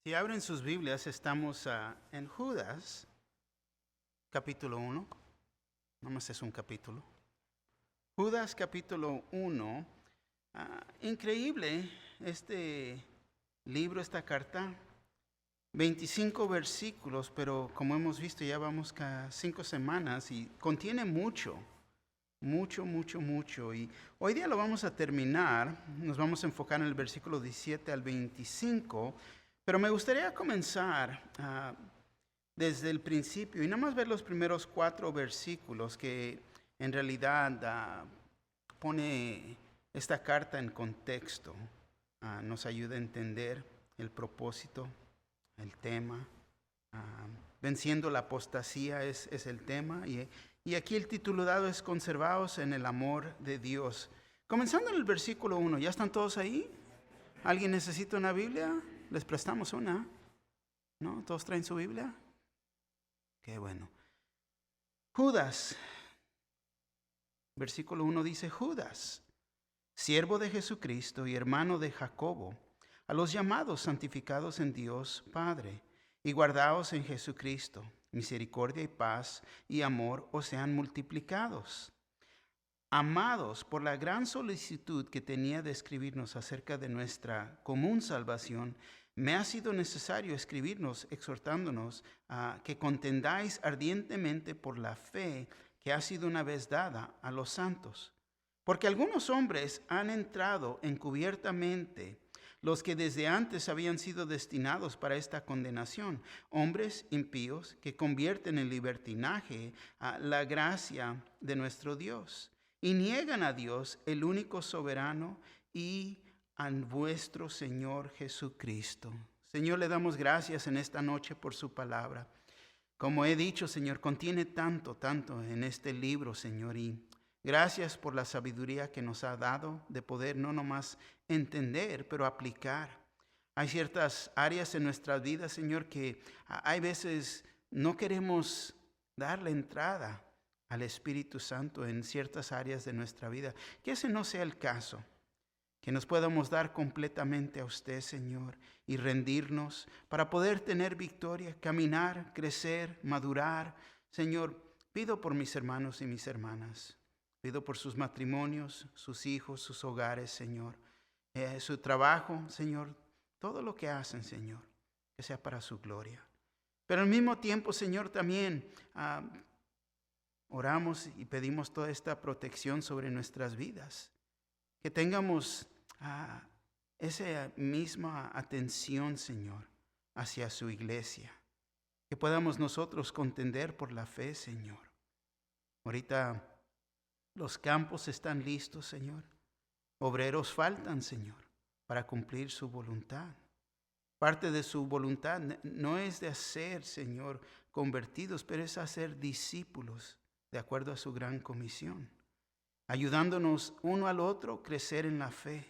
Si abren sus Biblias, estamos en Judas, capítulo 1. Nomás es un capítulo. Judas, capítulo 1. Increíble este libro, esta carta. 25 versículos, pero como hemos visto ya vamos a 5 semanas y contiene mucho. Y hoy día lo vamos a terminar. Nos vamos a enfocar en el versículo 17 al 25. Pero me gustaría comenzar desde el principio y nada más ver los primeros 4 versículos que en realidad pone esta carta en contexto. Nos ayuda a entender el propósito, el tema. Venciendo la apostasía es el tema. Y aquí el título dado es Conservados en el amor de Dios. Comenzando en el versículo 1. ¿Ya están todos ahí? ¿Alguien necesita una Biblia? Les prestamos una. ¿No? ¿Todos traen su Biblia? Qué bueno. Judas. Versículo 1 dice: Judas, siervo de Jesucristo y hermano de Jacobo, a los llamados santificados en Dios Padre, y guardados en Jesucristo, misericordia y paz y amor os sean multiplicados. Amados, por la gran solicitud que tenía de escribirnos acerca de nuestra común salvación, me ha sido necesario escribirnos exhortándonos a que contendáis ardientemente por la fe que ha sido una vez dada a los santos. Porque algunos hombres han entrado encubiertamente, los que desde antes habían sido destinados para esta condenación, hombres impíos que convierten en libertinaje a la gracia de nuestro Dios. Y niegan a Dios, el único soberano, y a vuestro Señor Jesucristo. Señor, le damos gracias en esta noche por su palabra. Como he dicho, Señor, contiene tanto en este libro, Señor. Y gracias por la sabiduría que nos ha dado de poder no nomás entender, pero aplicar. Hay ciertas áreas en nuestras vidas, Señor, que hay veces no queremos darle entrada al Espíritu Santo en ciertas áreas de nuestra vida. Que ese no sea el caso. Que nos podamos dar completamente a usted, Señor, y rendirnos para poder tener victoria, caminar, crecer, madurar. Señor, pido por mis hermanos y mis hermanas. Pido por sus matrimonios, sus hijos, sus hogares, Señor. Su trabajo, Señor. Todo lo que hacen, Señor, que sea para su gloria. Pero al mismo tiempo, Señor, también oramos y pedimos toda esta protección sobre nuestras vidas. Que tengamos esa misma atención, Señor, hacia su iglesia. Que podamos nosotros contender por la fe, Señor. Ahorita los campos están listos, Señor. Obreros faltan, Señor, para cumplir su voluntad. Parte de su voluntad no es de hacer, Señor, convertidos, pero es hacer discípulos de acuerdo a su gran comisión. Ayudándonos uno al otro a crecer en la fe,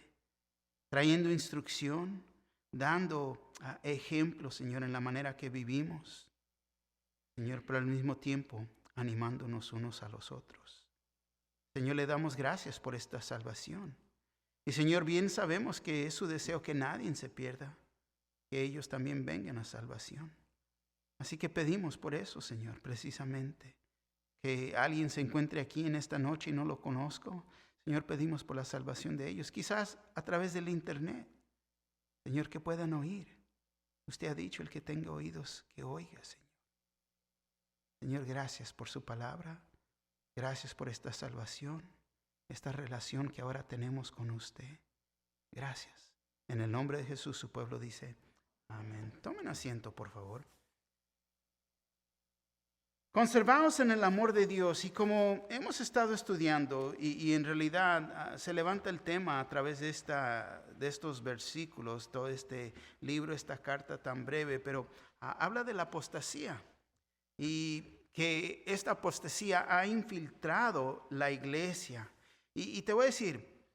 trayendo instrucción, dando ejemplo, Señor, en la manera que vivimos. Señor, pero al mismo tiempo animándonos unos a los otros. Señor, le damos gracias por esta salvación. Y Señor, bien sabemos que es su deseo que nadie se pierda, que ellos también vengan a salvación. Así que pedimos por eso, Señor, precisamente. Que alguien se encuentre aquí en esta noche y no lo conozco. Señor, pedimos por la salvación de ellos. Quizás a través del internet. Señor, que puedan oír. Usted ha dicho, el que tenga oídos, que oiga, Señor. Señor, gracias por su palabra. Gracias por esta salvación. Esta relación que ahora tenemos con usted. Gracias. En el nombre de Jesús, su pueblo dice, amén. Tomen asiento, por favor. Conservados en el amor de Dios, y como hemos estado estudiando, y en realidad se levanta el tema a través de estos versículos, todo este libro, esta carta tan breve, pero habla de la apostasía, y que esta apostasía ha infiltrado la iglesia. Y te voy a decir,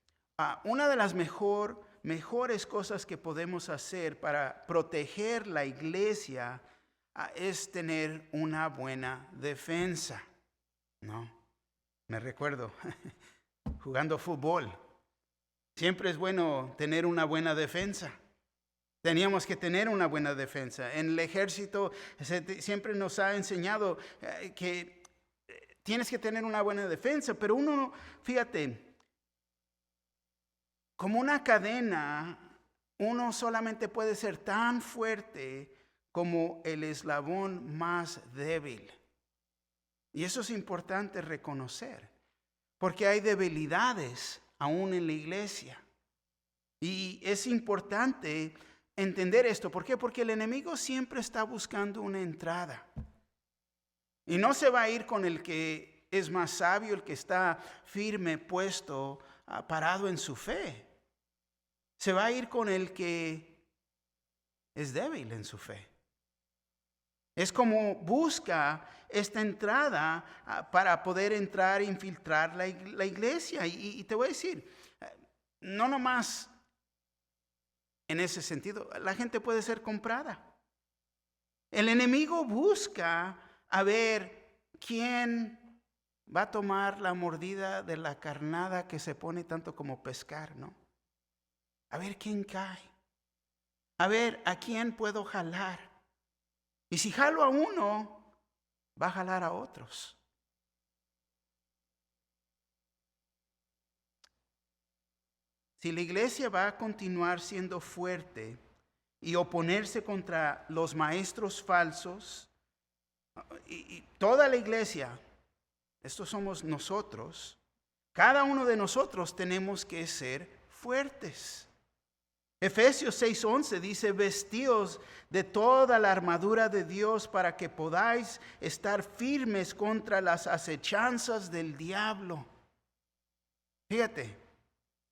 una de las mejores cosas que podemos hacer para proteger la iglesia es tener una buena defensa. No, me recuerdo jugando fútbol. Siempre es bueno tener una buena defensa. Teníamos que tener una buena defensa. En el ejército siempre nos ha enseñado que tienes que tener una buena defensa, pero uno, fíjate, como una cadena, uno solamente puede ser tan fuerte como el eslabón más débil. Y eso es importante reconocer, porque hay debilidades aún en la iglesia. Y es importante entender esto. ¿Por qué? Porque el enemigo siempre está buscando una entrada. Y no se va a ir con el que es más sabio, el que está firme, puesto, parado en su fe. Se va a ir con el que es débil en su fe. Es como busca esta entrada para poder entrar e infiltrar la iglesia. Y te voy a decir, no nomás en ese sentido, la gente puede ser comprada. El enemigo busca a ver quién va a tomar la mordida de la carnada que se pone tanto como pescar, ¿no? A ver quién cae. A ver a quién puedo jalar. Y si jalo a uno, va a jalar a otros. Si la iglesia va a continuar siendo fuerte y oponerse contra los maestros falsos, y toda la iglesia, estos somos nosotros, cada uno de nosotros tenemos que ser fuertes. Efesios 6:11 dice, vestíos de toda la armadura de Dios para que podáis estar firmes contra las acechanzas del diablo. Fíjate,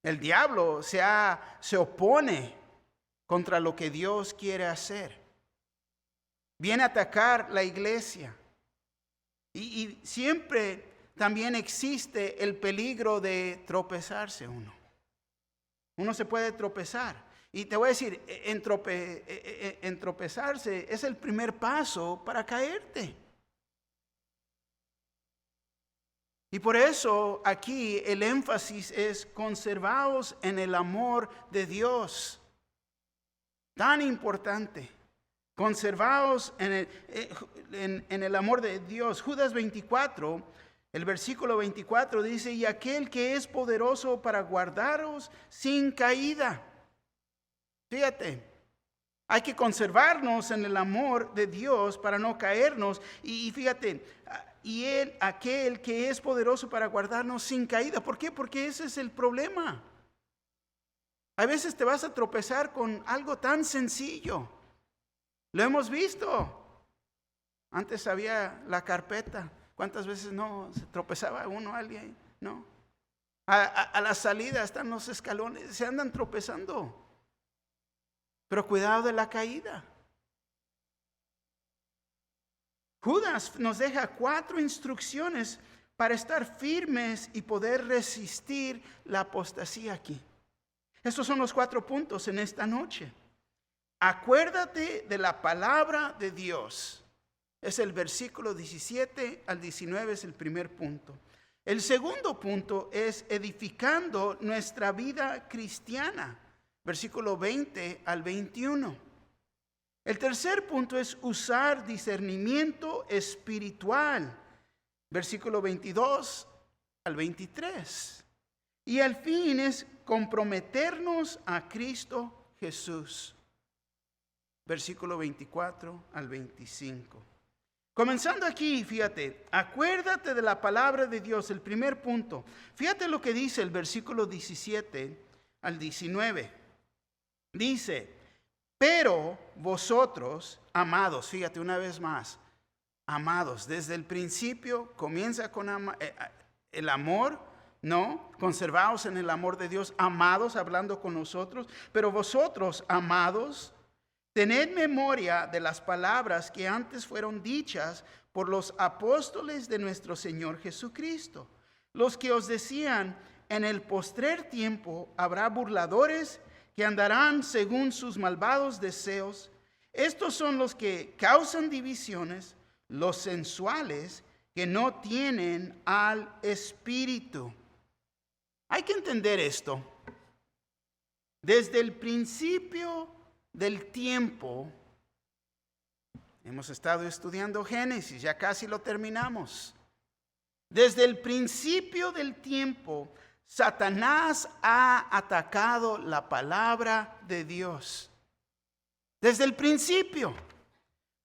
el diablo se opone contra lo que Dios quiere hacer. Viene a atacar la iglesia. Y siempre también existe el peligro de tropezarse uno. Uno se puede tropezar. Y te voy a decir, en tropezarse es el primer paso para caerte. Y por eso aquí el énfasis es conservaos en el amor de Dios. Tan importante. Conservaos en el amor de Dios. Judas 24, el versículo 24 dice, y aquel que es poderoso para guardaros sin caída. Fíjate, hay que conservarnos en el amor de Dios para no caernos. Y fíjate, y aquel que es poderoso para guardarnos sin caída. ¿Por qué? Porque ese es el problema. A veces te vas a tropezar con algo tan sencillo. Lo hemos visto. Antes había la carpeta. ¿Cuántas veces no se tropezaba uno, alguien? No. A la salida están los escalones, se andan tropezando. Pero cuidado de la caída. Judas nos deja 4 instrucciones para estar firmes y poder resistir la apostasía aquí. Estos son los 4 puntos en esta noche. Acuérdate de la palabra de Dios. Es el versículo 17 al 19, es el primer punto. El segundo punto es edificando nuestra vida cristiana. Versículo 20 al 21. El tercer punto es usar discernimiento espiritual. Versículo 22 al 23. Y al fin es comprometernos a Cristo Jesús. Versículo 24 al 25. Comenzando aquí, fíjate, acuérdate de la palabra de Dios, el primer punto. Fíjate lo que dice el versículo 17 al 19. Dice, pero vosotros, amados, fíjate una vez más, amados, desde el principio comienza con el amor, ¿no? Conservaos en el amor de Dios, amados, hablando con nosotros, pero vosotros, amados, tened memoria de las palabras que antes fueron dichas por los apóstoles de nuestro Señor Jesucristo, los que os decían, en el postrer tiempo habrá burladores que andarán según sus malvados deseos. Estos son los que causan divisiones, los sensuales que no tienen al Espíritu. Hay que entender esto. Desde el principio del tiempo, hemos estado estudiando Génesis, ya casi lo terminamos. Desde el principio del tiempo, Satanás ha atacado la palabra de Dios. Desde el principio.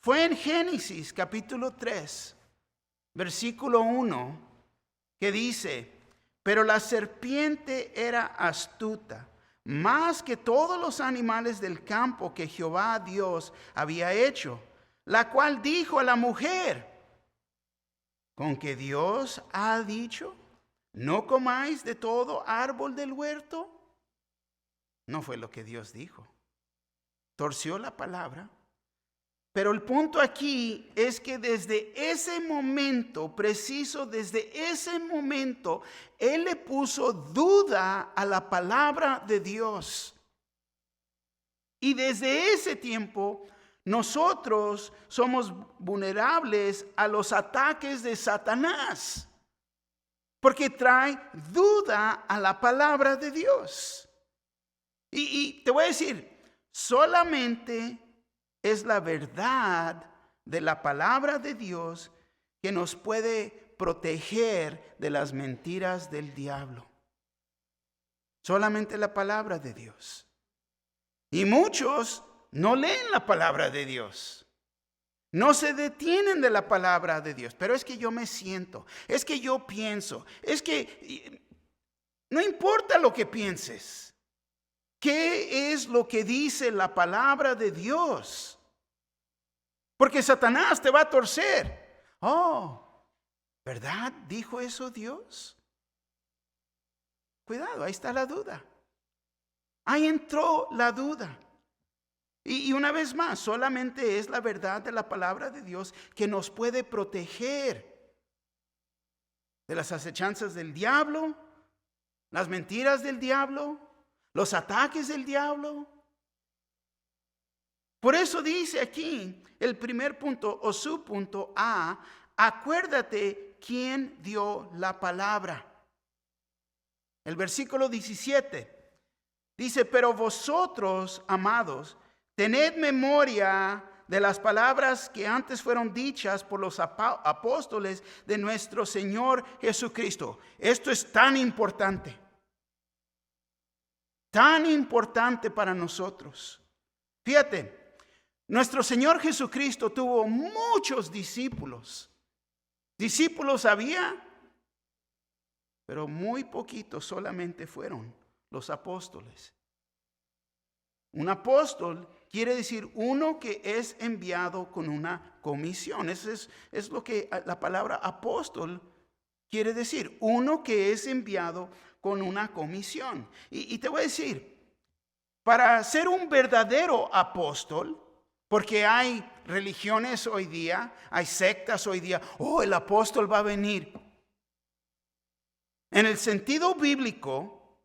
Fue en Génesis capítulo 3, versículo 1, que dice: pero la serpiente era astuta, más que todos los animales del campo que Jehová Dios había hecho, la cual dijo a la mujer: ¿con que Dios ha dicho, no comáis de todo árbol del huerto? No fue lo que Dios dijo. Torció la palabra. Pero el punto aquí es que desde ese momento, preciso desde ese momento, Él le puso duda a la palabra de Dios. Y desde ese tiempo, nosotros somos vulnerables a los ataques de Satanás, porque trae duda a la palabra de Dios. Y te voy a decir, solamente es la verdad de la palabra de Dios que nos puede proteger de las mentiras del diablo. Solamente la palabra de Dios. Y muchos no leen la palabra de Dios. No se detienen de la palabra de Dios. Pero es que yo me siento, es que yo pienso, es que no importa lo que pienses. ¿Qué es lo que dice la palabra de Dios? Porque Satanás te va a torcer. Oh, ¿verdad? ¿Dijo eso Dios? Cuidado, ahí está la duda. Ahí entró la duda. Y una vez más, solamente es la verdad de la palabra de Dios que nos puede proteger de las acechanzas del diablo, las mentiras del diablo, los ataques del diablo. Por eso dice aquí el primer punto o subpunto A: acuérdate quién dio la palabra. El versículo 17 dice: pero vosotros, amados, tened memoria de las palabras que antes fueron dichas por los apóstoles de nuestro Señor Jesucristo. Esto es tan importante para nosotros. Fíjate. Nuestro Señor Jesucristo tuvo muchos discípulos. Discípulos había, pero muy poquitos solamente fueron los apóstoles. Un apóstol quiere decir uno que es enviado con una comisión. Eso es lo que la palabra apóstol quiere decir. Uno que es enviado con una comisión. Y te voy a decir, para ser un verdadero apóstol, porque hay religiones hoy día, hay sectas hoy día. Oh, el apóstol va a venir. En el sentido bíblico,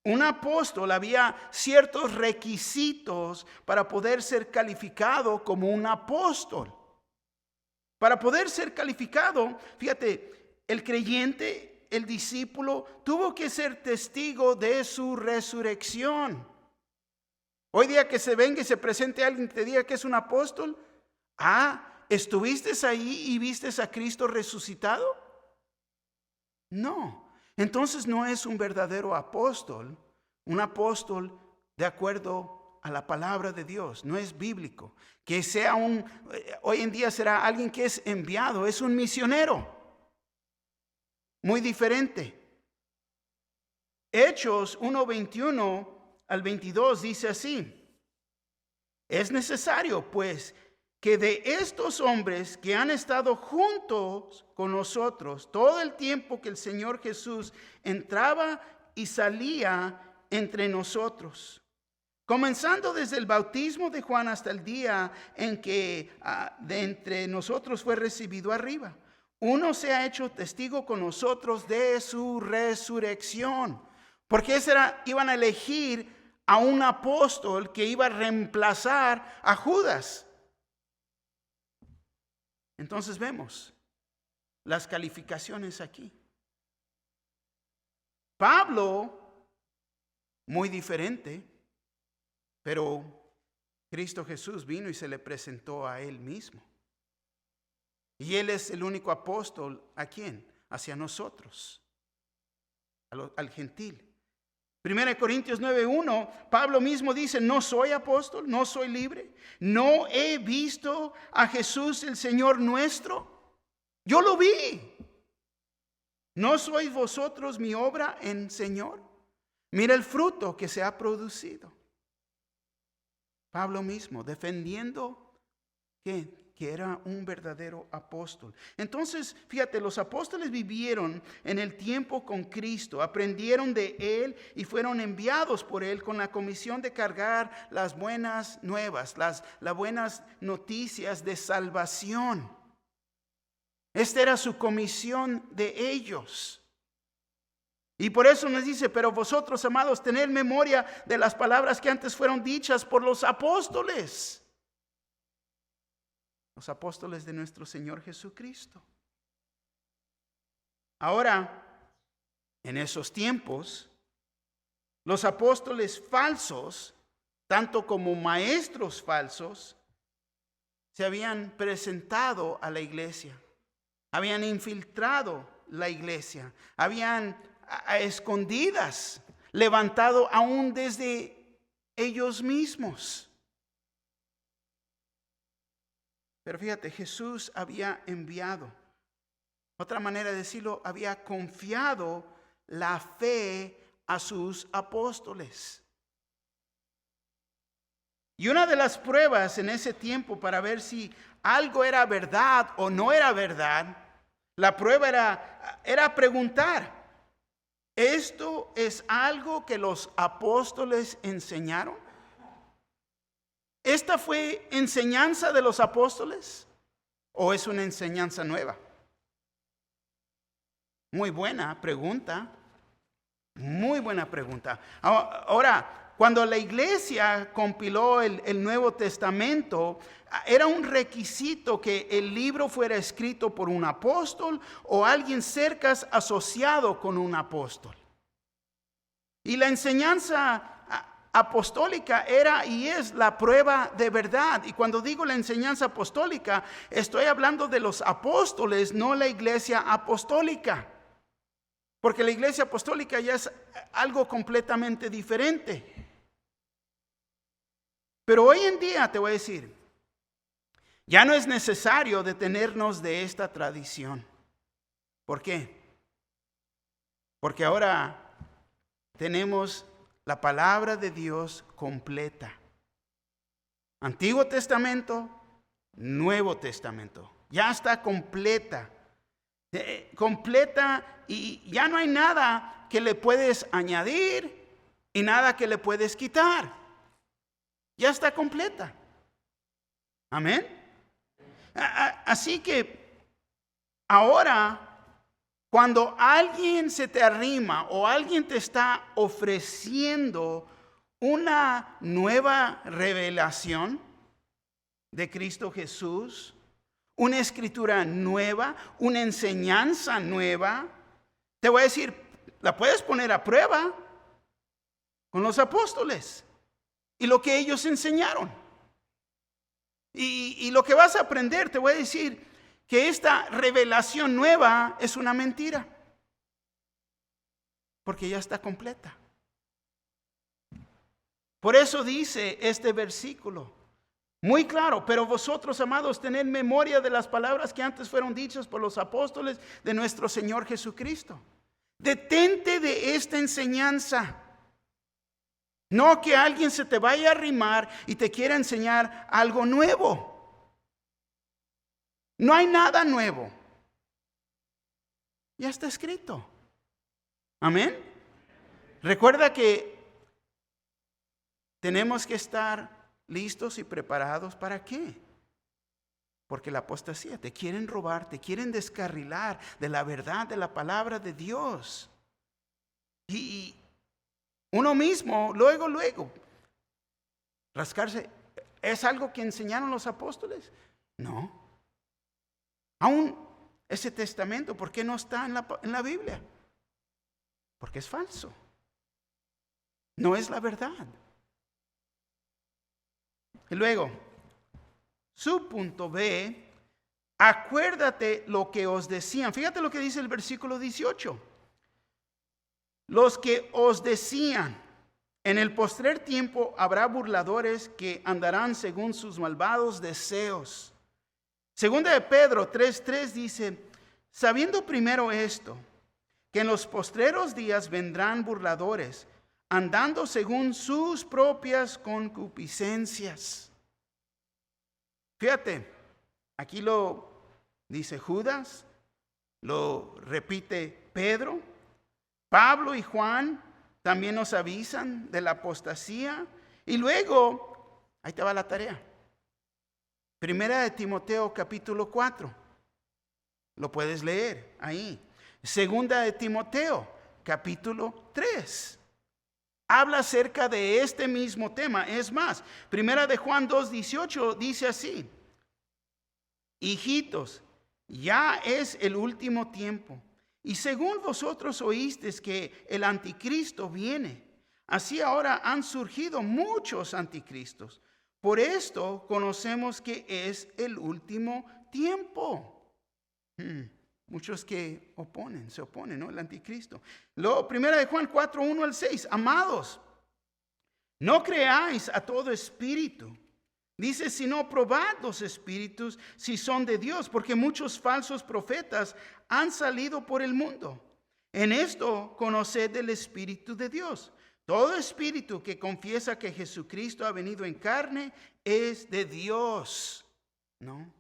un apóstol había ciertos requisitos para poder ser calificado como un apóstol. Para poder ser calificado, fíjate, el creyente, el discípulo, tuvo que ser testigo de su resurrección. Hoy día que se venga y se presente alguien que te diga que es un apóstol. ¿Estuviste ahí y viste a Cristo resucitado? No. Entonces no es un verdadero apóstol. Un apóstol de acuerdo a la palabra de Dios. No es bíblico. Que sea hoy en día será alguien que es enviado. Es un misionero. Muy diferente. Hechos 1:21 al 22 dice así: es necesario pues que de estos hombres que han estado juntos con nosotros todo el tiempo que el Señor Jesús entraba y salía entre nosotros, comenzando desde el bautismo de Juan hasta el día en que de entre nosotros fue recibido arriba, uno se ha hecho testigo con nosotros de su resurrección. Porque iban a elegir a un apóstol que iba a reemplazar a Judas. Entonces vemos las calificaciones aquí. Pablo, muy diferente, pero Cristo Jesús vino y se le presentó a Él mismo. Y Él es el único apóstol, ¿a quién? Hacia nosotros, al gentil. 1 Corintios 9:1, Pablo mismo dice, no soy apóstol, no soy libre, no he visto a Jesús el Señor nuestro. Yo lo vi. ¿No sois vosotros mi obra en Señor? Mira el fruto que se ha producido. Pablo mismo defendiendo que era un verdadero apóstol. Entonces, fíjate, los apóstoles vivieron en el tiempo con Cristo, aprendieron de Él y fueron enviados por Él con la comisión de cargar las buenas nuevas, las buenas noticias de salvación. Esta era su comisión de ellos. Y por eso nos dice, pero vosotros, amados, tened memoria de las palabras que antes fueron dichas por los apóstoles. Los apóstoles de nuestro Señor Jesucristo. Ahora, en esos tiempos, los apóstoles falsos, tanto como maestros falsos, se habían presentado a la iglesia. Habían infiltrado la iglesia. Habían a escondidas levantado aún desde ellos mismos. Pero fíjate, Jesús había enviado, otra manera de decirlo, había confiado la fe a sus apóstoles. Y una de las pruebas en ese tiempo para ver si algo era verdad o no era verdad, la prueba era preguntar, ¿esto es algo que los apóstoles enseñaron? ¿Esta fue enseñanza de los apóstoles o es una enseñanza nueva? Muy buena pregunta. Muy buena pregunta. Ahora, cuando la iglesia compiló el Nuevo Testamento, era un requisito que el libro fuera escrito por un apóstol o alguien cerca asociado con un apóstol. Y la enseñanza apostólica era y es la prueba de verdad. Y cuando digo la enseñanza apostólica, estoy hablando de los apóstoles, no la iglesia apostólica. Porque la iglesia apostólica ya es algo completamente diferente. Pero hoy en día te voy a decir, ya no es necesario detenernos de esta tradición. ¿Por qué? Porque ahora tenemos la palabra de Dios completa. Antiguo Testamento, Nuevo Testamento. Ya está completa. Completa y ya no hay nada que le puedes añadir y nada que le puedes quitar. Ya está completa. Amén. Así que ahora, cuando alguien se te arrima o alguien te está ofreciendo una nueva revelación de Cristo Jesús, una escritura nueva, una enseñanza nueva, te voy a decir, la puedes poner a prueba con los apóstoles y lo que ellos enseñaron. Y lo que vas a aprender, te voy a decir, que esta revelación nueva es una mentira, porque ya está completa. Por eso dice este versículo, muy claro, pero vosotros, amados, tened memoria de las palabras que antes fueron dichas por los apóstoles de nuestro Señor Jesucristo. Detente de esta enseñanza. No que alguien se te vaya a arrimar y te quiera enseñar algo nuevo. No hay nada nuevo. Ya está escrito. Amén. Recuerda que tenemos que estar listos y preparados. ¿Para qué? Porque la apostasía, te quieren robar, te quieren descarrilar de la verdad de la palabra de Dios. Y uno mismo, luego, rascarse, ¿es algo que enseñaron los apóstoles? No. Aún ese testamento, ¿por qué no está en la Biblia? Porque es falso. No es la verdad. Y luego, su punto B, acuérdate lo que os decían. Fíjate lo que dice el versículo 18. Los que os decían, en el postrer tiempo habrá burladores que andarán según sus malvados deseos. Segunda de Pedro 3:3 dice, sabiendo primero esto, que en los postreros días vendrán burladores, andando según sus propias concupiscencias. Fíjate, aquí lo dice Judas, lo repite Pedro, Pablo y Juan también nos avisan de la apostasía. Y luego, ahí te va la tarea. Primera de Timoteo capítulo 4. Lo puedes leer ahí. Segunda de Timoteo capítulo 3. Habla acerca de este mismo tema. Es más, Primera de Juan 2:18 dice así. Hijitos, ya es el último tiempo. Y según vosotros oísteis que el anticristo viene, así ahora han surgido muchos anticristos. Por esto conocemos que es el último tiempo. Muchos que se oponen, ¿no? El anticristo. Luego, 1 de Juan 4:1-6. Amados, no creáis a todo espíritu. Dice, sino probad los espíritus si son de Dios, porque muchos falsos profetas han salido por el mundo. En esto conoced el Espíritu de Dios. Todo espíritu que confiesa que Jesucristo ha venido en carne es de Dios, ¿no?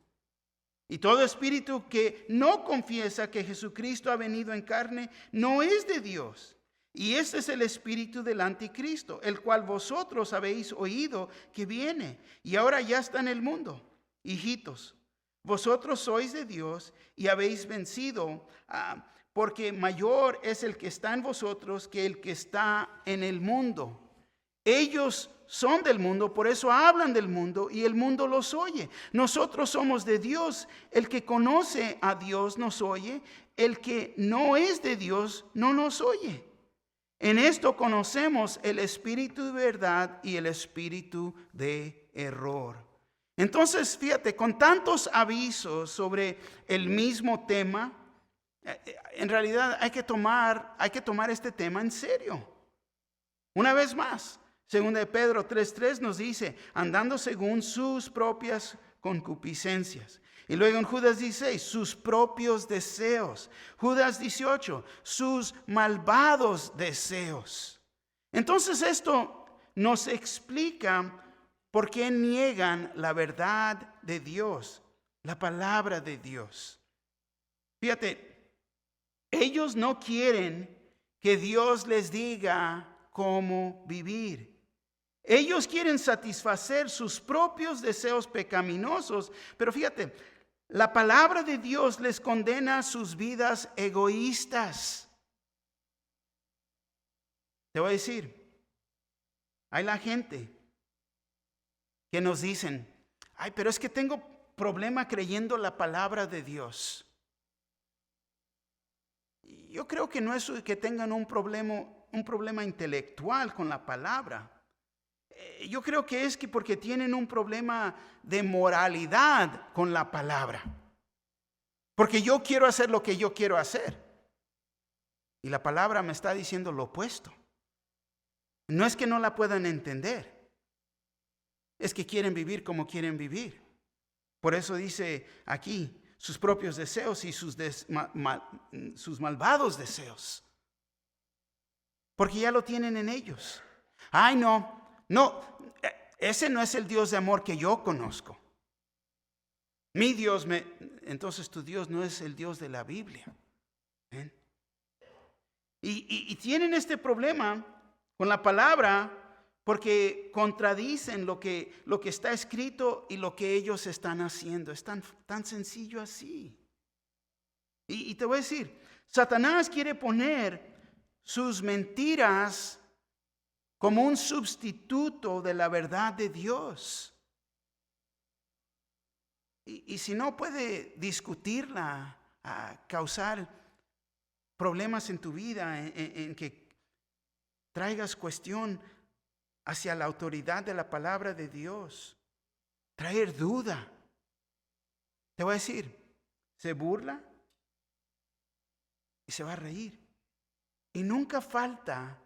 Y todo espíritu que no confiesa que Jesucristo ha venido en carne no es de Dios. Y este es el espíritu del anticristo, el cual vosotros habéis oído que viene y ahora ya está en el mundo. Hijitos, vosotros sois de Dios y habéis vencido, porque mayor es el que está en vosotros que el que está en el mundo. Ellos son del mundo, por eso hablan del mundo y el mundo los oye. Nosotros somos de Dios. El que conoce a Dios nos oye. El que no es de Dios no nos oye. En esto conocemos el espíritu de verdad y el espíritu de error. Entonces, fíjate, con tantos avisos sobre el mismo tema, en realidad hay que tomar este tema en serio. Una vez más, segunda de Pedro 3:3 nos dice, andando según sus propias concupiscencias. Y luego en Judas 16, sus propios deseos. Judas 18, sus malvados deseos. Entonces esto nos explica por qué niegan la verdad de Dios, la palabra de Dios. Fíjate, ellos no quieren que Dios les diga cómo vivir. Ellos quieren satisfacer sus propios deseos pecaminosos, pero fíjate, la palabra de Dios les condena sus vidas egoístas. Te voy a decir, hay la gente que nos dicen, ay, pero es que tengo problema creyendo la palabra de Dios. Yo creo que no es que tengan un problema intelectual con la palabra. Yo creo que es que porque tienen un problema de moralidad con la palabra. Porque yo quiero hacer lo que yo quiero hacer. Y la palabra me está diciendo lo opuesto. No es que no la puedan entender. Es que quieren vivir como quieren vivir. Por eso dice aquí sus propios deseos y sus malvados deseos. Porque ya lo tienen en ellos. Ay, no, ese no es el Dios de amor que yo conozco. Mi Dios, entonces tu Dios no es el Dios de la Biblia. ¿Ven? Y tienen este problema con la palabra porque contradicen lo que está escrito y lo que ellos están haciendo. Es tan sencillo así. Y te voy a decir, Satanás quiere poner sus mentiras como un sustituto de la verdad de Dios. Y si no puede discutirla, causar problemas en tu vida, en que traigas cuestión hacia la autoridad de la palabra de Dios. traer duda. Te voy a decir, se burla y se va a reír. Y nunca falta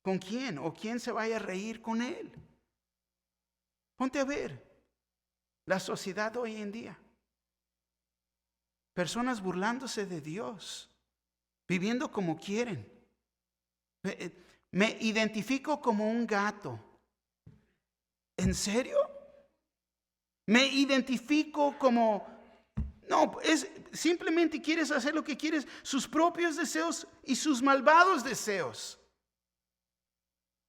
con quién o quién se vaya a reír con él. Ponte a ver la sociedad hoy en día. Personas burlándose de Dios, viviendo como quieren. Me identifico como un gato. ¿En serio? Me identifico como... No, simplemente quieres hacer lo que quieres, sus propios deseos y sus malvados deseos.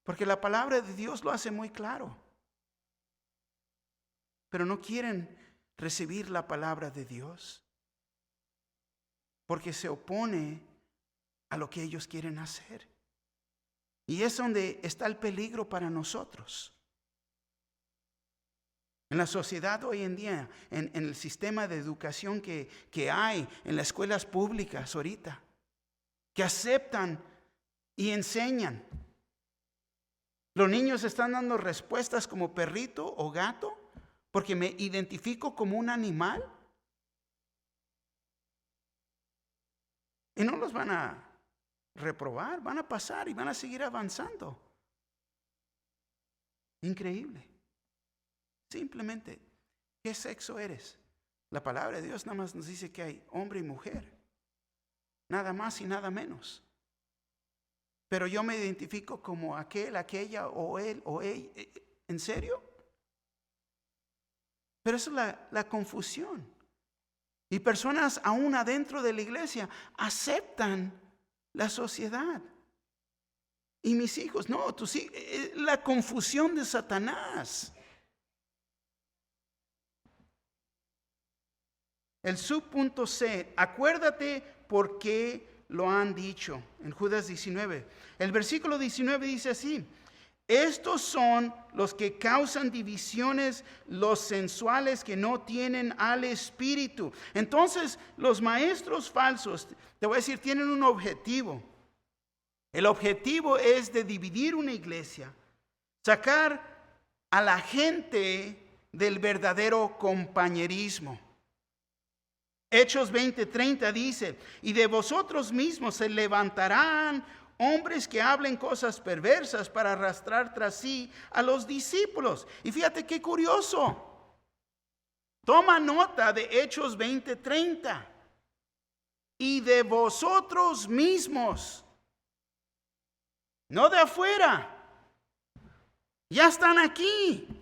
Porque la palabra de Dios lo hace muy claro. Pero no quieren recibir la palabra de Dios. Porque se opone a lo que ellos quieren hacer. Y es donde está el peligro para nosotros. En la sociedad hoy en día, en el sistema de educación que hay, en las escuelas públicas ahorita, que aceptan y enseñan. Los niños están dando respuestas como perrito o gato, porque me identifico como un animal. Y no los van a reprobar, van a pasar y van a seguir avanzando. Increíble. Simplemente, ¿qué sexo eres? La palabra de Dios nada más nos dice que hay hombre y mujer. Nada más y nada menos. Pero yo me identifico como aquel, aquella, o él, o ella. ¿En serio? Pero eso es la confusión. Y personas aún adentro de la iglesia aceptan la sociedad. Y mis hijos, no, tus hijos, la confusión de Satanás. El subpunto C, acuérdate por qué lo han dicho. En Judas 19. El versículo 19 dice así: estos son los que causan divisiones, los sensuales que no tienen al Espíritu. Entonces, los maestros falsos, te voy a decir, tienen un objetivo. El objetivo es de dividir una iglesia, sacar a la gente del verdadero compañerismo. Hechos 20:30 dice: y de vosotros mismos se levantarán hombres que hablen cosas perversas para arrastrar tras sí a los discípulos. Y fíjate qué curioso. Toma nota de Hechos 20:30. Y de vosotros mismos. No de afuera. Ya están aquí.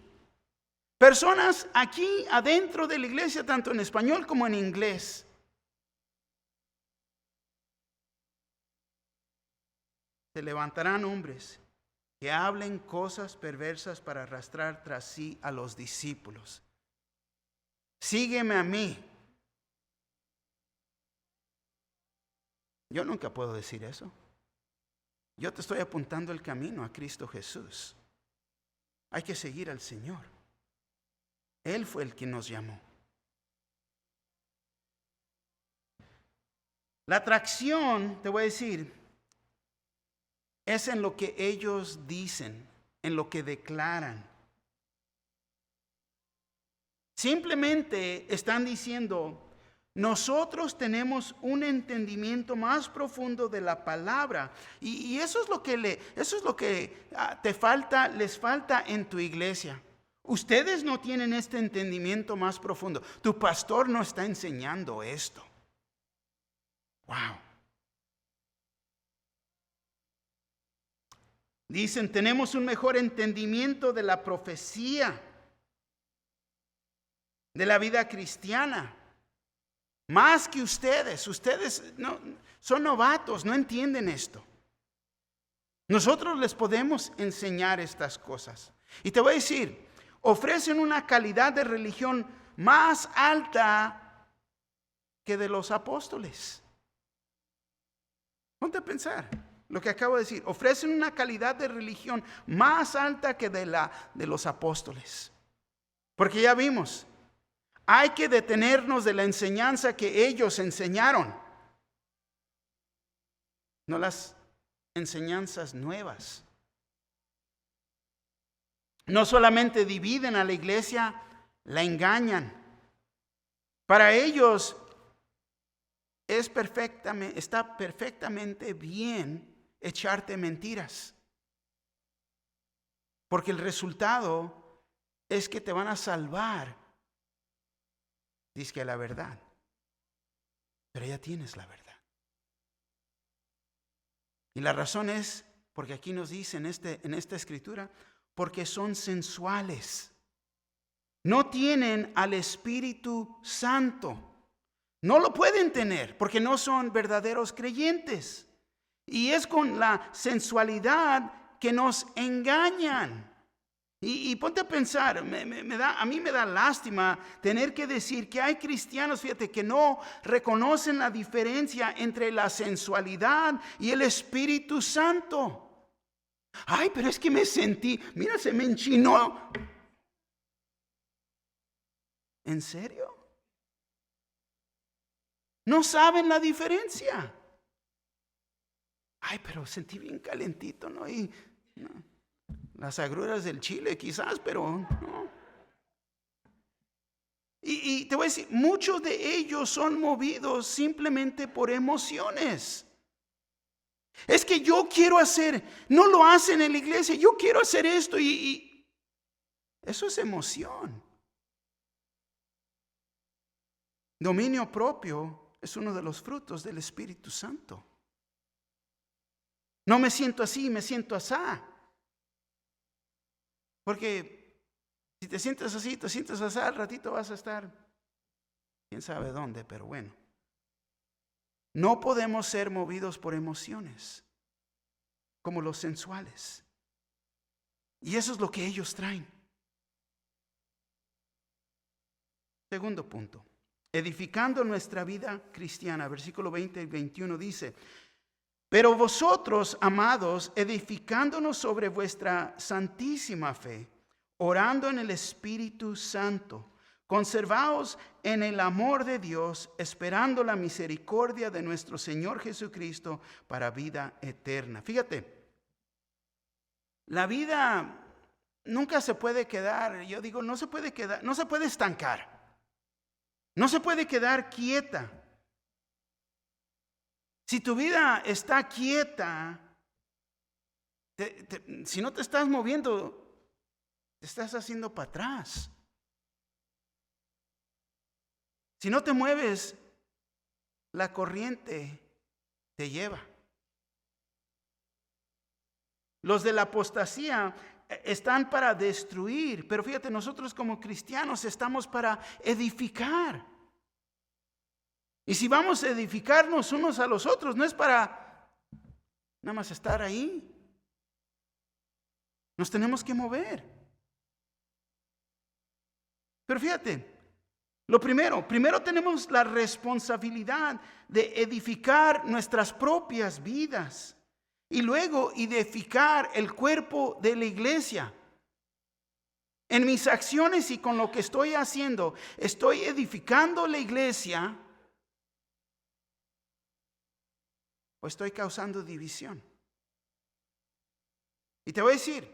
Personas aquí adentro de la iglesia, tanto en español como en inglés. Se levantarán hombres que hablen cosas perversas para arrastrar tras sí a los discípulos. Sígueme a mí. Yo nunca puedo decir eso. Yo te estoy apuntando el camino a Cristo Jesús. Hay que seguir al Señor. Él fue el que nos llamó. La atracción, te voy a decir, es en lo que ellos dicen, en lo que declaran. Simplemente están diciendo: nosotros tenemos un entendimiento más profundo de la palabra. Y eso es lo que les falta en tu iglesia. Ustedes no tienen este entendimiento más profundo. Tu pastor no está enseñando esto. Wow. Dicen: tenemos un mejor entendimiento de la profecía, de la vida cristiana. Más que ustedes. Ustedes no, son novatos, no entienden esto. Nosotros les podemos enseñar estas cosas. Y te voy a decir, ofrecen una calidad de religión más alta que de los apóstoles. Ponte a pensar lo que acabo de decir. Ofrecen una calidad de religión más alta que de los apóstoles. Porque ya vimos, hay que detenernos de la enseñanza que ellos enseñaron, no las enseñanzas nuevas. no solamente dividen a la iglesia, la engañan. Para ellos está perfectamente bien echarte mentiras, porque el resultado es que te van a salvar, dice que la verdad, pero ya tienes la verdad. Y la razón es, porque aquí nos dice en esta escritura, porque son sensuales. No tienen al Espíritu Santo. No lo pueden tener porque no son verdaderos creyentes. Y es con la sensualidad que nos engañan. Y ponte a pensar, a mí me da lástima tener que decir que hay cristianos, fíjate, que no reconocen la diferencia entre la sensualidad y el Espíritu Santo. Ay, pero es que me sentí, mira, se me enchinó. ¿En serio? No saben la diferencia. Ay, pero sentí bien calentito, ¿no? Y no, las agruras del chile quizás, pero no. Y te voy a decir, muchos de ellos son movidos simplemente por emociones. Es que yo quiero hacer, no lo hacen en la iglesia, yo quiero hacer esto y eso es emoción. Dominio propio es uno de los frutos del Espíritu Santo. No me siento así, me siento asá. Porque si te sientes así, te sientes asá, al ratito vas a estar, quién sabe dónde, pero bueno. No podemos ser movidos por emociones, como los sensuales. Y eso es lo que ellos traen. Segundo punto. Edificando nuestra vida cristiana, versículo 20 y 21 dice: pero vosotros, amados, edificándonos sobre vuestra santísima fe, orando en el Espíritu Santo, conservaos en el amor de Dios, esperando la misericordia de nuestro Señor Jesucristo para vida eterna. Fíjate, la vida nunca se puede quedar, yo digo, no se puede quedar, no se puede estancar. No se puede quedar quieta. Si tu vida está quieta, si no te estás moviendo, te estás haciendo para atrás. Si no te mueves, la corriente te lleva. Los de la apostasía están para destruir, pero fíjate, nosotros como cristianos estamos para edificar. Y si vamos a edificarnos unos a los otros, no es para nada más estar ahí. Nos tenemos que mover. Pero fíjate, lo primero tenemos la responsabilidad de edificar nuestras propias vidas y luego edificar el cuerpo de la iglesia. En mis acciones y con lo que estoy haciendo, ¿estoy edificando la iglesia o estoy causando división? Y te voy a decir,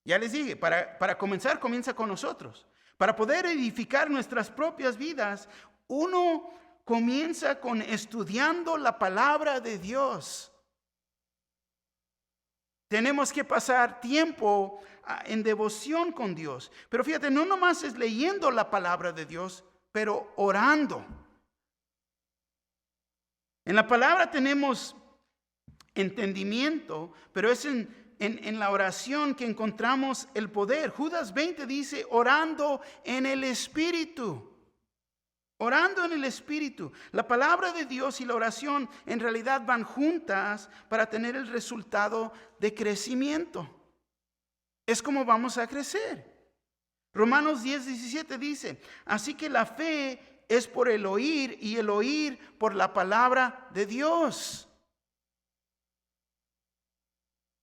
ya les dije, para comenzar, comienza con nosotros. Para poder edificar nuestras propias vidas, uno comienza con estudiando la palabra de Dios. Tenemos que pasar tiempo en devoción con Dios. Pero fíjate, no nomás es leyendo la palabra de Dios, pero orando. En la palabra tenemos entendimiento, pero es en la oración que encontramos el poder. Judas 20 dice, orando en el Espíritu. Orando en el Espíritu. La palabra de Dios y la oración en realidad van juntas para tener el resultado de crecimiento. Es como vamos a crecer. Romanos 10:17 dice, así que la fe es por el oír y el oír por la palabra de Dios.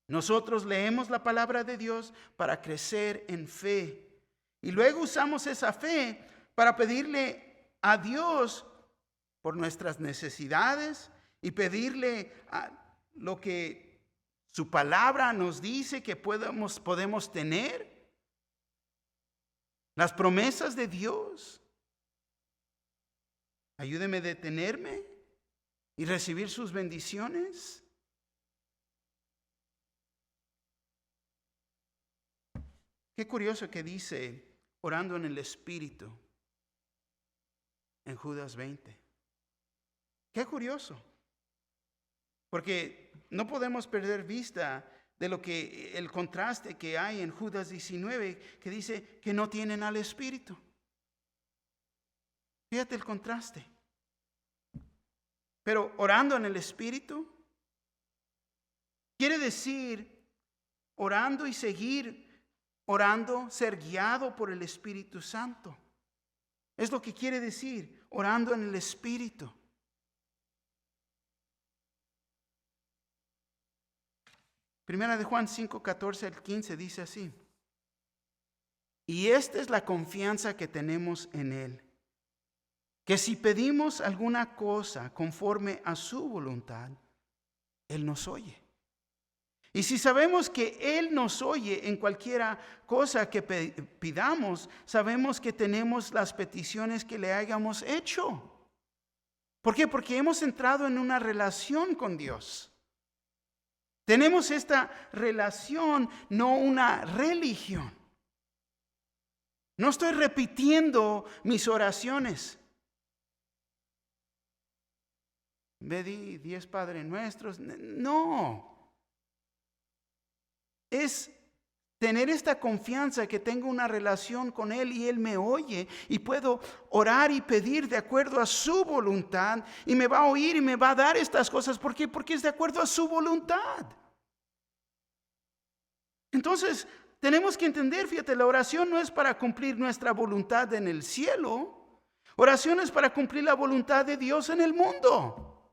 Nosotros leemos la palabra de Dios para crecer en fe. Y luego usamos esa fe para pedirle a Dios por nuestras necesidades y pedirle lo que su palabra nos dice que podemos tener. las promesas de Dios. Ayúdeme a detenerme y recibir sus bendiciones. Qué curioso que dice orando en el Espíritu en Judas 20. Qué curioso. Porque no podemos perder vista de lo que el contraste que hay en Judas 19, que dice que no tienen al Espíritu. Fíjate el contraste. Pero orando en el Espíritu quiere decir orando y seguir orando, ser guiado por el Espíritu Santo. Es lo que quiere decir orando en el Espíritu. Primera de Juan 5, 14 al 15 dice así: y esta es la confianza que tenemos en Él, que si pedimos alguna cosa conforme a su voluntad, Él nos oye. Y si sabemos que Él nos oye en cualquiera cosa que pidamos, sabemos que tenemos las peticiones que le hayamos hecho. ¿Por qué? Porque hemos entrado en una relación con Dios. Tenemos esta relación, no una religión. No estoy repitiendo mis oraciones. Pedí 10 Padres Nuestros. No. Es tener esta confianza que tengo una relación con Él y Él me oye y puedo orar y pedir de acuerdo a su voluntad y me va a oír y me va a dar estas cosas. ¿Por qué? Porque es de acuerdo a su voluntad. Entonces, tenemos que entender, fíjate, la oración no es para cumplir nuestra voluntad en el cielo. Oración es para cumplir la voluntad de Dios en el mundo.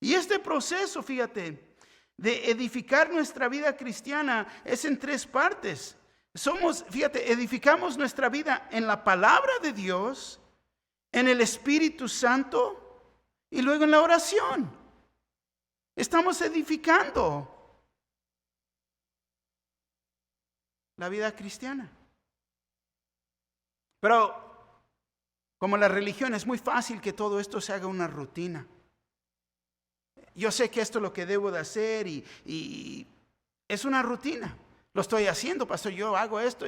Y este proceso, fíjate, de edificar nuestra vida cristiana es en 3 partes. Edificamos nuestra vida en la palabra de Dios, en el Espíritu Santo y luego en la oración. Estamos edificando la vida cristiana. Pero como la religión es muy fácil que todo esto se haga una rutina. Yo sé que esto es lo que debo de hacer y es una rutina. Lo estoy haciendo, pastor, yo hago esto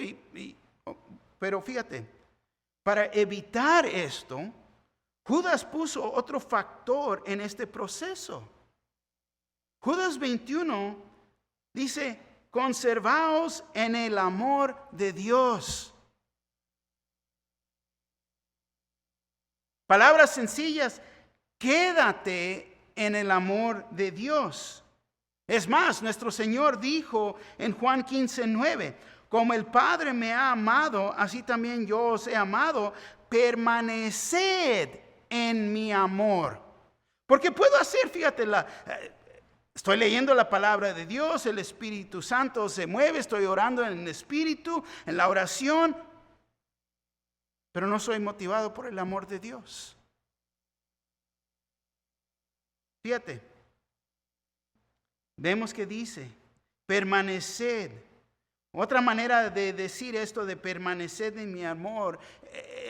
pero fíjate, para evitar esto, Judas puso otro factor en este proceso. Judas 21 dice: conservaos en el amor de Dios. Palabras sencillas: quédate en el amor de Dios. Es más, nuestro Señor dijo en Juan 15:9: como el Padre me ha amado, así también yo os he amado, permaneced en mi amor. Porque puedo hacer, fíjate, estoy leyendo la palabra de Dios, el Espíritu Santo se mueve, estoy orando en el Espíritu, en la oración, pero no soy motivado por el amor de Dios. Fíjate, vemos que dice, permaneced. Otra manera de decir esto de permanecer en mi amor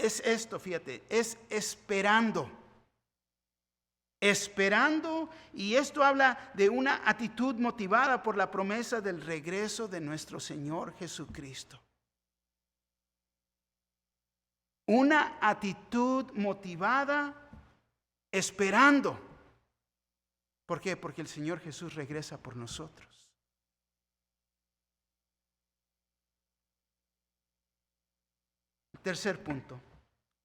es esto, fíjate, es esperando. Esperando, y esto habla de una actitud motivada por la promesa del regreso de nuestro Señor Jesucristo. Una actitud motivada esperando. ¿Por qué? Porque el Señor Jesús regresa por nosotros. Tercer punto.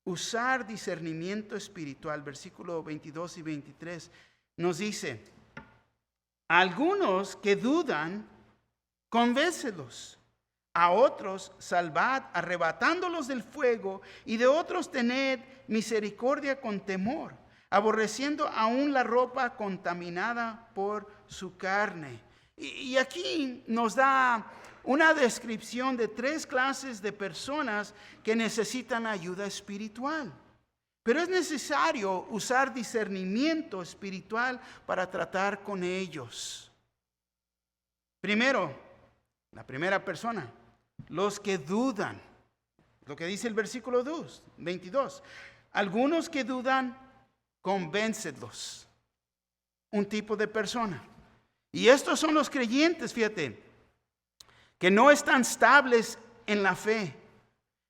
Usar discernimiento espiritual. Versículo 22 y 23 nos dice: algunos que dudan, convéncelos. A otros salvad, arrebatándolos del fuego, y de otros tened misericordia con temor, aborreciendo aún la ropa contaminada por su carne. Y aquí nos da una descripción de 3 clases de personas que necesitan ayuda espiritual. Pero es necesario usar discernimiento espiritual para tratar con ellos. Primero, la primera persona, los que dudan. Lo que dice el versículo 22. Algunos que dudan, convéncelos. Un tipo de persona. Y estos son los creyentes, fíjate, que no están estables en la fe.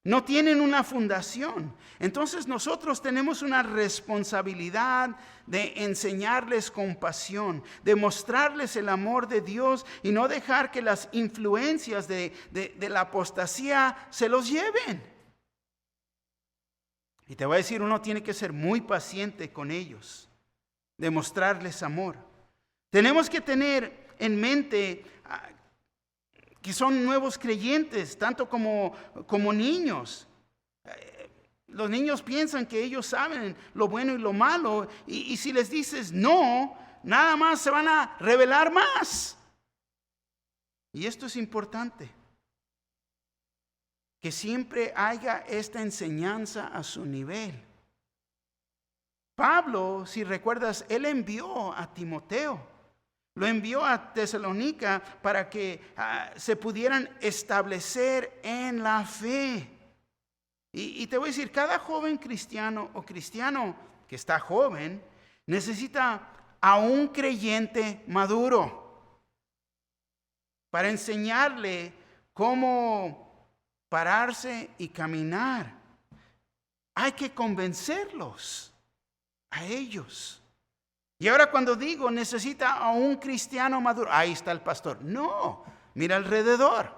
No tienen una fundación. Entonces nosotros tenemos una responsabilidad de enseñarles compasión, de mostrarles el amor de Dios y no dejar que las influencias de la apostasía se los lleven. Y te voy a decir, uno tiene que ser muy paciente con ellos, de mostrarles amor. Tenemos que tener en mente que son nuevos creyentes, tanto como niños. Los niños piensan que ellos saben lo bueno y lo malo, y si les dices no, nada más se van a rebelar más. Y esto es importante, que siempre haya esta enseñanza a su nivel. Pablo, si recuerdas, él envió a Timoteo. Lo envió a Tesalónica para que se pudieran establecer en la fe. Y te voy a decir, cada joven cristiano o cristiano que está joven necesita a un creyente maduro para enseñarle cómo pararse y caminar. Hay que convencerlos a ellos. Y ahora cuando digo necesita a un cristiano maduro, ahí está el pastor. No, mira alrededor.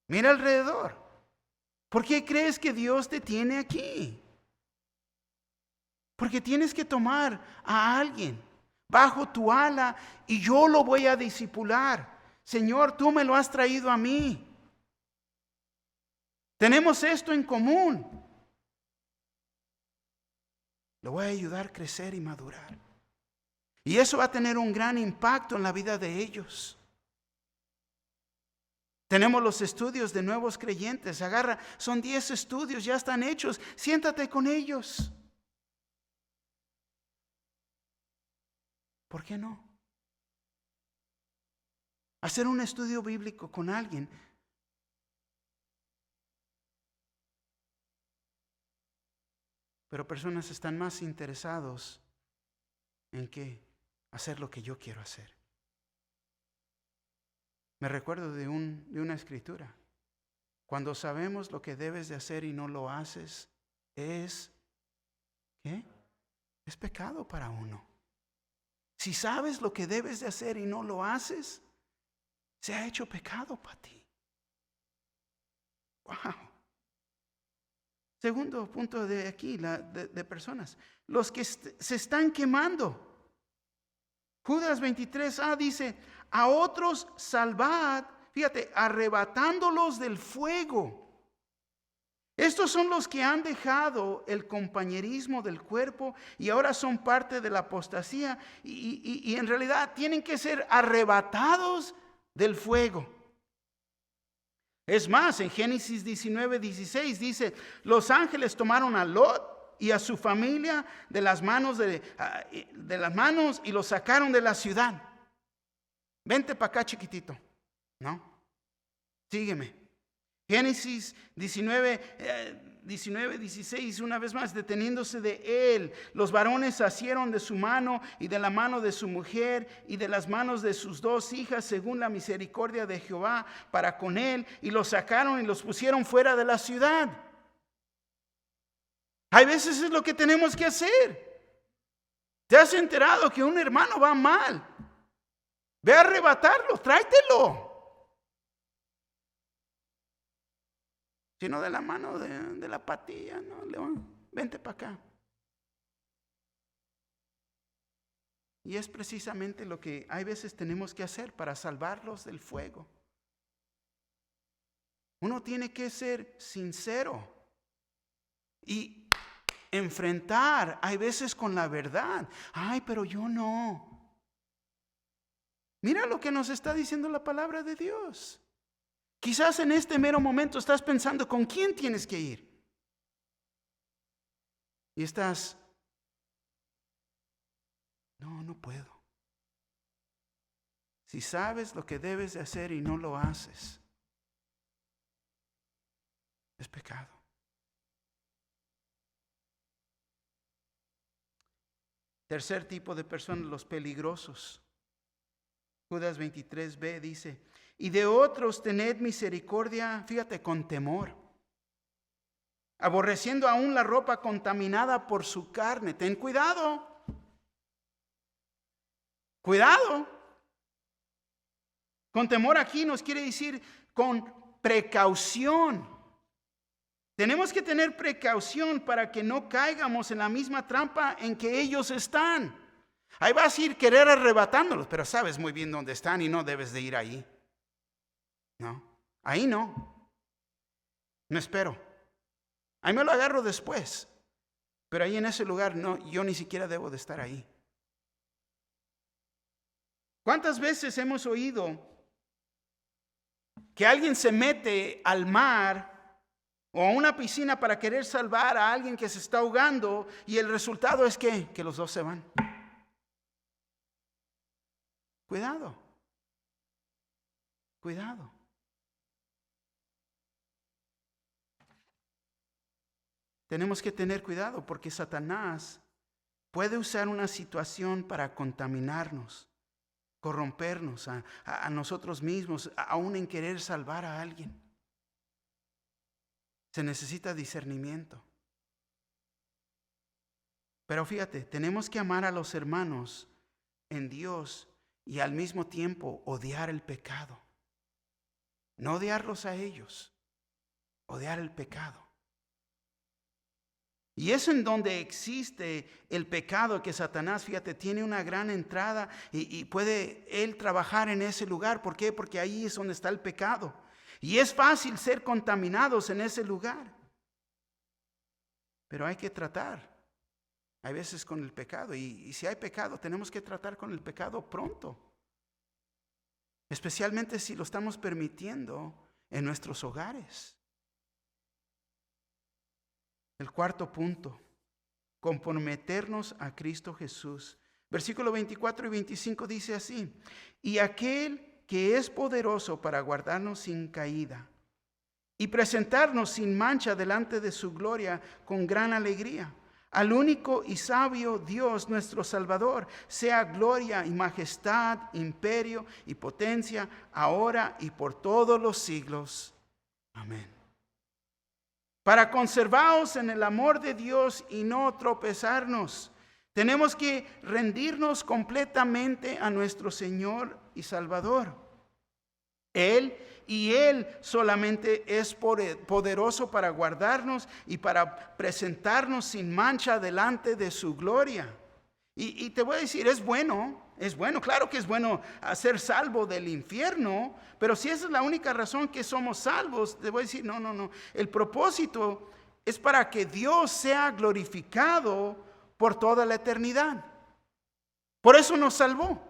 Mira alrededor. ¿Por qué crees que Dios te tiene aquí? Porque tienes que tomar a alguien bajo tu ala y yo lo voy a discipular. Señor, tú me lo has traído a mí. Tenemos esto en común. Lo voy a ayudar a crecer y madurar. Y eso va a tener un gran impacto en la vida de ellos. Tenemos los estudios de nuevos creyentes. Son 10 estudios, ya están hechos. Siéntate con ellos. ¿Por qué no? Hacer un estudio bíblico con alguien. Pero personas están más interesados en qué hacer lo que yo quiero hacer. Me recuerdo de una escritura. Cuando sabemos lo que debes de hacer y no lo haces, ¿qué? Es pecado para uno. Si sabes lo que debes de hacer y no lo haces, se ha hecho pecado para ti. Wow. Segundo punto de aquí, de personas. Los que se están quemando. Judas 23a dice, a otros salvad, fíjate, arrebatándolos del fuego. Estos son los que han dejado el compañerismo del cuerpo y ahora son parte de la apostasía y en realidad tienen que ser arrebatados del fuego. Es más, en Génesis 19:16 dice, los ángeles tomaron a Lot y a su familia de las manos y los sacaron de la ciudad. Vente para acá, chiquitito. ¿No? Sígueme. Génesis 19:16, una vez más, deteniéndose de él, los varones asieron de su mano y de la mano de su mujer y de las manos de sus 2 hijas, según la misericordia de Jehová para con él, y los sacaron y los pusieron fuera de la ciudad. Hay veces es lo que tenemos que hacer. ¿Te has enterado que un hermano va mal? Ve a arrebatarlo, tráetelo. Sino de la mano de la patilla, ¿no? León, vente para acá. Y es precisamente lo que hay veces tenemos que hacer para salvarlos del fuego. Uno tiene que ser sincero y enfrentar, hay veces con la verdad. Ay, pero yo no. Mira lo que nos está diciendo la palabra de Dios. Quizás en este mero momento estás pensando con quién tienes que ir. Y estás, no puedo. Si sabes lo que debes de hacer y no lo haces, Es pecado. Tercer tipo de personas, los peligrosos. Judas 23b dice, y de otros tened misericordia, fíjate, con temor, aborreciendo aún la ropa contaminada por su carne. Ten cuidado. Cuidado. Con temor aquí nos quiere decir con precaución. Tenemos que tener precaución para que no caigamos en la misma trampa en que ellos están. Ahí vas a ir querer arrebatándolos, pero sabes muy bien dónde están y no debes de ir ahí. No, ahí no. No espero. Ahí me lo agarro después. Pero ahí en ese lugar no, yo ni siquiera debo de estar ahí. ¿Cuántas veces hemos oído que alguien se mete al mar o a una piscina para querer salvar a alguien que se está ahogando y el resultado es que los dos se van? Cuidado. Cuidado. Tenemos que tener cuidado porque Satanás puede usar una situación para contaminarnos, corrompernos a nosotros mismos, aún en querer salvar a alguien. Se necesita discernimiento. Pero fíjate, tenemos que amar a los hermanos en Dios y al mismo tiempo odiar el pecado. No odiarlos a ellos, odiar el pecado. Y es en donde existe el pecado que Satanás, fíjate, tiene una gran entrada y puede él trabajar en ese lugar. ¿Por qué? Porque ahí es donde está el pecado. Y es fácil ser contaminados en ese lugar. Pero hay que tratar. Hay veces con el pecado. Y si hay pecado, tenemos que tratar con el pecado pronto. Especialmente si lo estamos permitiendo en nuestros hogares. El cuarto punto, comprometernos a Cristo Jesús. Versículo 24 y 25 dice así, y aquel que es poderoso para guardarnos sin caída y presentarnos sin mancha delante de su gloria con gran alegría. Al único y sabio Dios, nuestro Salvador, sea gloria y majestad, imperio y potencia, ahora y por todos los siglos. Amén. Para conservaros en el amor de Dios y no tropezarnos, tenemos que rendirnos completamente a nuestro Señor y Salvador. Él y Él solamente es poderoso para guardarnos y para presentarnos sin mancha delante de su gloria. Y te voy a decir, es bueno, claro que es bueno ser salvo del infierno, pero si esa es la única razón que somos salvos, te voy a decir, no. El propósito es para que Dios sea glorificado por toda la eternidad. Por eso nos salvó.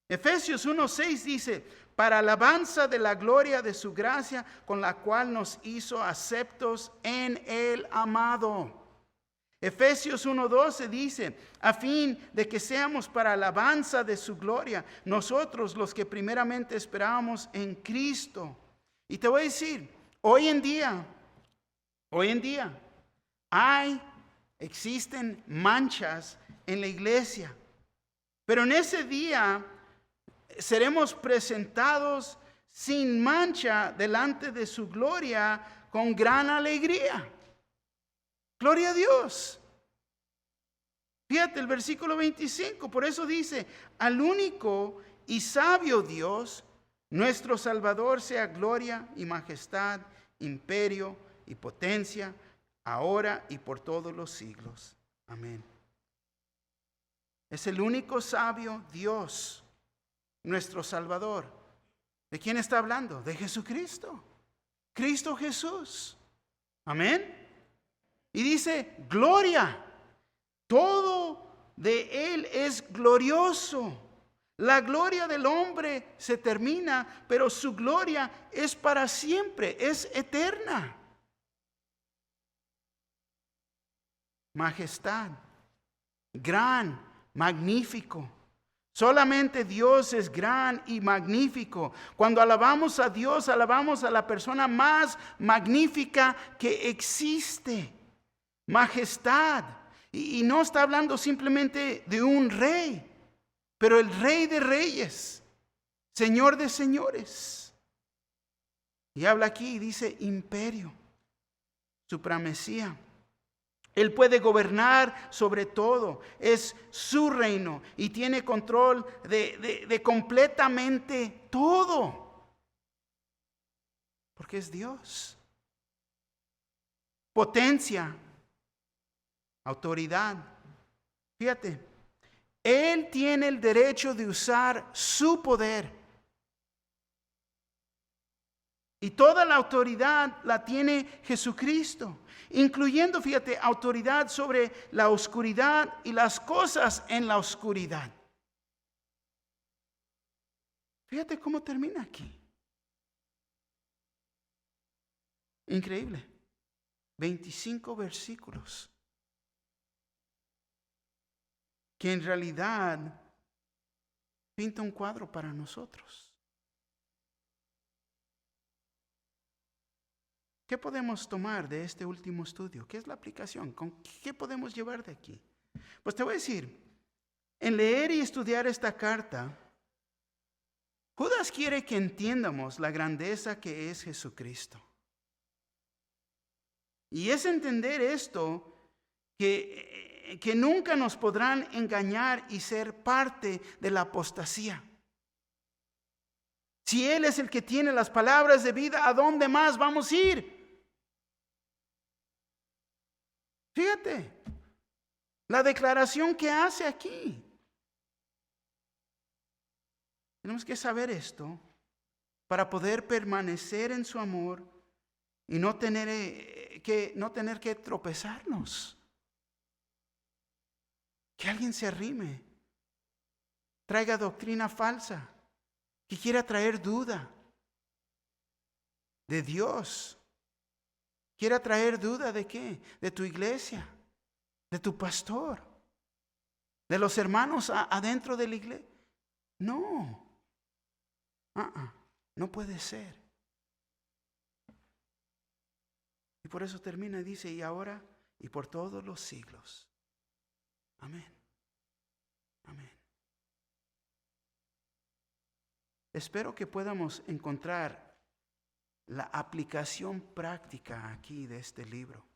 Efesios 1:6 dice, para alabanza de la gloria de su gracia, con la cual nos hizo aceptos en el amado. Efesios 1:12 dice, a fin de que seamos para alabanza de su gloria, nosotros los que primeramente esperábamos en Cristo. Y te voy a decir, hoy en día, existen manchas en la iglesia, pero en ese día seremos presentados sin mancha delante de su gloria con gran alegría. Gloria a Dios. Fíjate el versículo 25, por eso dice, al único y sabio Dios, nuestro Salvador, sea gloria y majestad, imperio y potencia, ahora y por todos los siglos. Amén. Es el único sabio Dios, nuestro Salvador. ¿De quién está hablando? De Jesucristo. Cristo Jesús. Amén. Y dice, gloria. Todo de Él es glorioso. La gloria del hombre se termina, pero su gloria es para siempre, es eterna. Majestad, gran, magnífico. Solamente Dios es gran y magnífico. Cuando alabamos a Dios, alabamos a la persona más magnífica que existe. Majestad. Y no está hablando simplemente de un rey, pero el Rey de Reyes, Señor de Señores. Y habla aquí y dice imperio, supremacía. Él puede gobernar sobre todo. Es su reino y tiene control de completamente todo. Porque es Dios. Potencia, autoridad. Fíjate, Él tiene el derecho de usar su poder. Y toda la autoridad la tiene Jesucristo, incluyendo, fíjate, autoridad sobre la oscuridad y las cosas en la oscuridad. Fíjate cómo termina aquí. Increíble. 25 versículos. Que en realidad pinta un cuadro para nosotros. ¿Qué podemos tomar de este último estudio? ¿Qué es la aplicación? ¿Qué podemos llevar de aquí? Pues te voy a decir, en leer y estudiar esta carta, Judas quiere que entiendamos la grandeza que es Jesucristo. Y es entender esto, que nunca nos podrán engañar y ser parte de la apostasía. Si Él es el que tiene las palabras de vida, ¿a dónde más vamos a ir? Fíjate, la declaración que hace aquí. Tenemos que saber esto para poder permanecer en su amor y no tener que tropezarnos. Que alguien se arrime, traiga doctrina falsa, que quiera traer duda de Dios. Quiera traer duda de qué? De tu iglesia, de tu pastor, de los hermanos adentro de la iglesia. No, no puede ser. Y por eso termina y dice, y ahora y por todos los siglos. Amén. Amén. Espero que podamos encontrar la aplicación práctica aquí de este libro.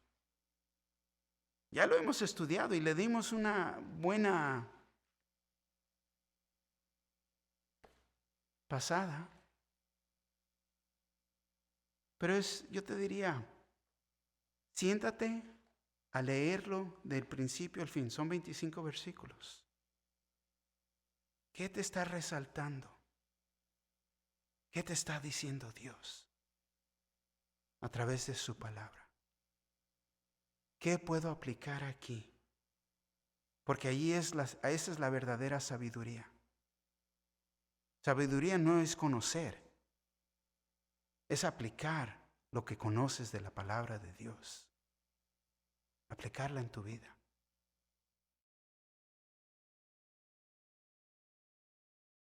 Ya lo hemos estudiado y le dimos una buena pasada. Pero yo te diría, siéntate a leerlo del principio al fin. Son 25 versículos. ¿Qué te está resaltando? ¿Qué te está diciendo Dios a través de su palabra? ¿Qué puedo aplicar aquí? Porque ahí esa es la verdadera sabiduría. Sabiduría no es conocer, es aplicar lo que conoces de la palabra de Dios. Aplicarla en tu vida.